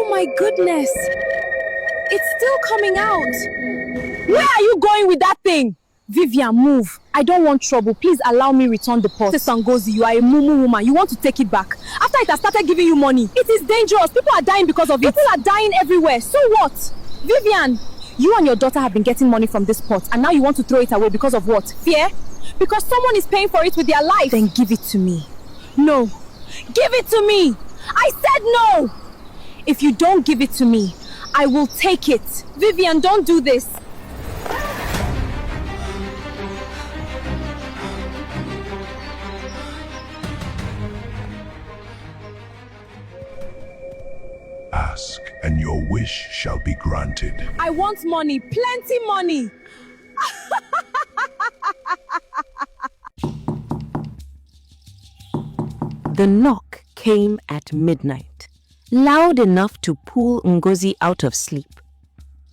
Oh my goodness! It's still coming out! Where are you going with that thing? Vivian, move. I don't want trouble. Please allow me return the pot. Sister Ngozi, you are a mumu woman. You want to take it back. After it has started giving you money. It is dangerous. People are dying because of it. People are dying everywhere. So what? Vivian, you and your daughter have been getting money from this pot, and now you want to throw it away because of what? Fear? Because someone is paying for it with their life. Then give it to me. No. Give it to me. I said no. If you don't give it to me, I will take it. Vivian, don't do this. Ask, and your wish shall be granted. I want money, plenty money. The knock came at midnight, loud enough to pull Ngozi out of sleep.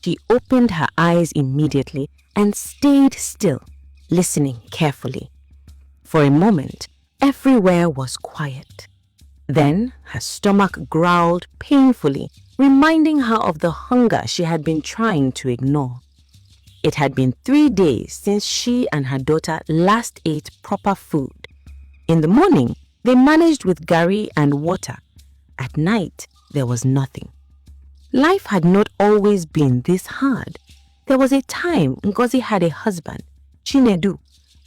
She opened her eyes immediately and stayed still, listening carefully. For a moment, everywhere was quiet. Then her stomach growled painfully, reminding her of the hunger she had been trying to ignore. It had been 3 days since she and her daughter last ate proper food. In the morning, they managed with garri and water. At night, there was nothing. Life had not always been this hard. There was a time Ngozi had a husband, Chinedu,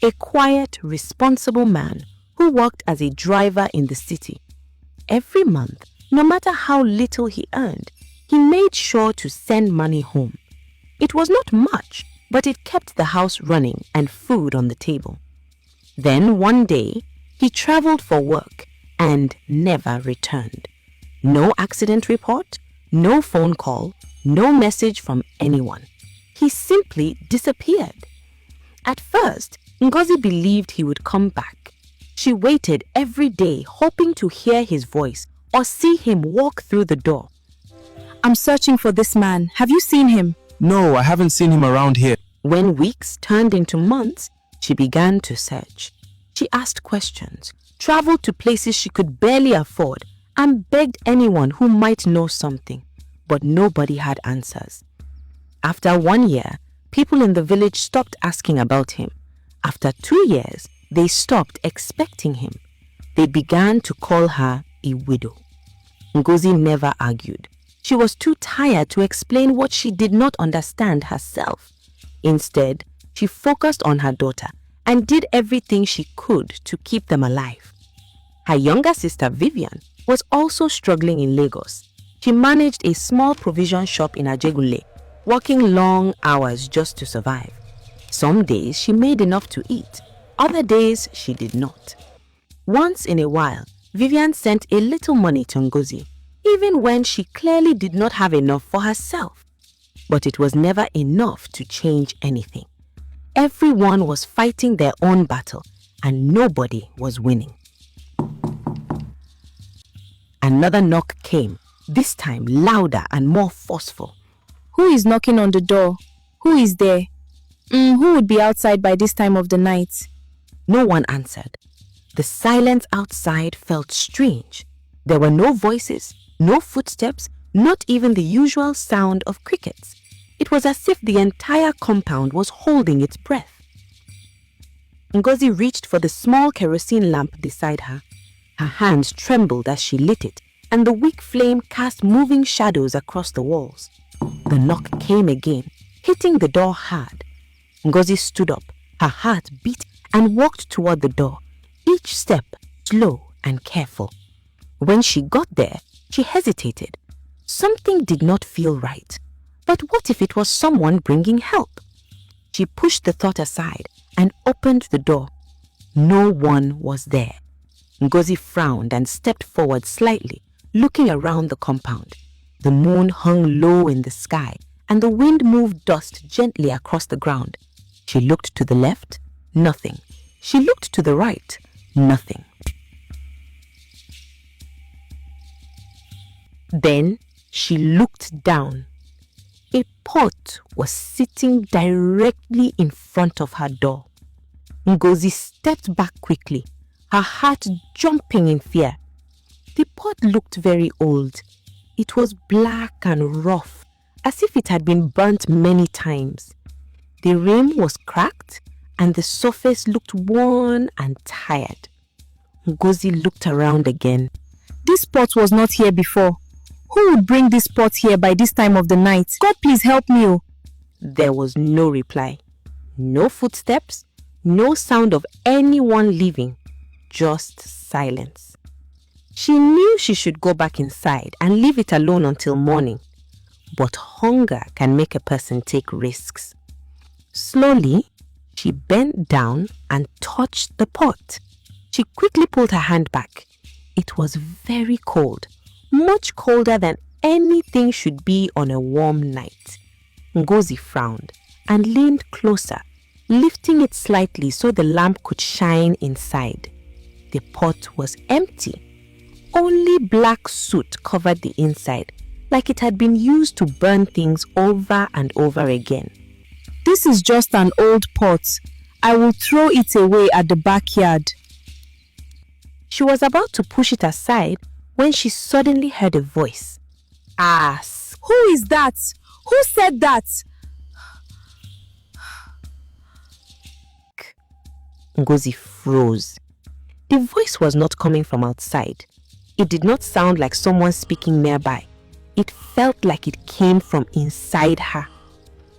a quiet, responsible man who worked as a driver in the city. Every month, no matter how little he earned, he made sure to send money home. It was not much, but it kept the house running and food on the table. Then one day, he traveled for work and never returned. No accident report, no phone call, no message from anyone. He simply disappeared. At first, Ngozi believed he would come back. She waited every day, hoping to hear his voice or see him walk through the door. I'm searching for this man. Have you seen him? No, I haven't seen him around here. When weeks turned into months, she began to search. She asked questions, traveled to places she could barely afford, and begged anyone who might know something, but nobody had answers. After 1 year, people in the village stopped asking about him. After 2 years, they stopped expecting him. They began to call her a widow. Ngozi never argued. She was too tired to explain what she did not understand herself. Instead, she focused on her daughter and did everything she could to keep them alive. Her younger sister Vivian was also struggling in Lagos. She managed a small provision shop in Ajegunle, working long hours just to survive. Some days she made enough to eat, other days she did not. Once in a while, Vivian sent a little money to Ngozi, even when she clearly did not have enough for herself. But it was never enough to change anything. Everyone was fighting their own battle, and nobody was winning. Another knock came, this time louder and more forceful. Who is knocking on the door? Who is there? Who would be outside by this time of the night? No one answered. The silence outside felt strange. There were no voices, no footsteps, not even the usual sound of crickets. It was as if the entire compound was holding its breath. Ngozi reached for the small kerosene lamp beside her. Her hands trembled as she lit it, and the weak flame cast moving shadows across the walls. The knock came again, hitting the door hard. Ngozi stood up, her heart beat, and walked toward the door, each step slow and careful. When she got there, she hesitated. Something did not feel right. But what if it was someone bringing help? She pushed the thought aside and opened the door. No one was there. Ngozi frowned and stepped forward slightly, looking around the compound. The moon hung low in the sky, and the wind moved dust gently across the ground. She looked to the left, nothing. She looked to the right, nothing. Then she looked down. A pot was sitting directly in front of her door. Ngozi stepped back quickly, her heart jumping in fear. The pot looked very old. It was black and rough, as if it had been burnt many times. The rim was cracked and the surface looked worn and tired. Ngozi looked around again. This pot was not here before. Who would bring this pot here by this time of the night? God, please help me. Oh. There was no reply. No footsteps, no sound of anyone leaving, just silence. She knew she should go back inside and leave it alone until morning. But hunger can make a person take risks. Slowly, she bent down and touched the pot. She quickly pulled her hand back. It was very cold, much colder than anything should be on a warm night. Ngozi frowned and leaned closer, lifting it slightly so the lamp could shine inside. The pot was empty. Only black soot covered the inside, like it had been used to burn things over and over again. This is just an old pot. I will throw it away at the backyard. She was about to push it aside when she suddenly heard a voice. Ask. Who is that? Who said that? Ngozi froze. The voice was not coming from outside. It did not sound like someone speaking nearby. It felt like it came from inside her.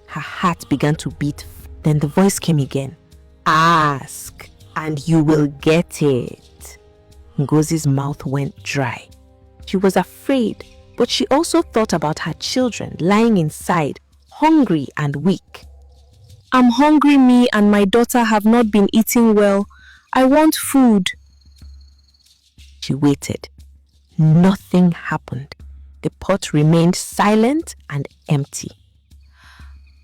Her heart began to beat. Then the voice came again. Ask, and you will get it. Ngozi's mouth went dry. She was afraid, but she also thought about her children lying inside, hungry and weak. I'm hungry, me and my daughter have not been eating well. I want food. She waited. Nothing happened. The pot remained silent and empty.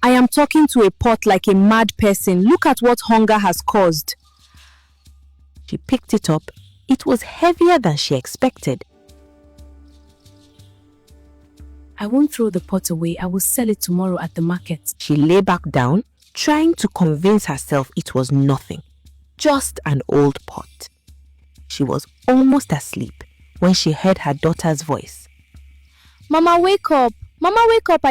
I am talking to a pot like a mad person. Look at what hunger has caused. She picked it up. It was heavier than she expected. I won't throw the pot away. I will sell it tomorrow at the market. She lay back down, trying to convince herself it was nothing, just an old pot. She was almost asleep when she heard her daughter's voice. Mama, wake up. Mama, wake up.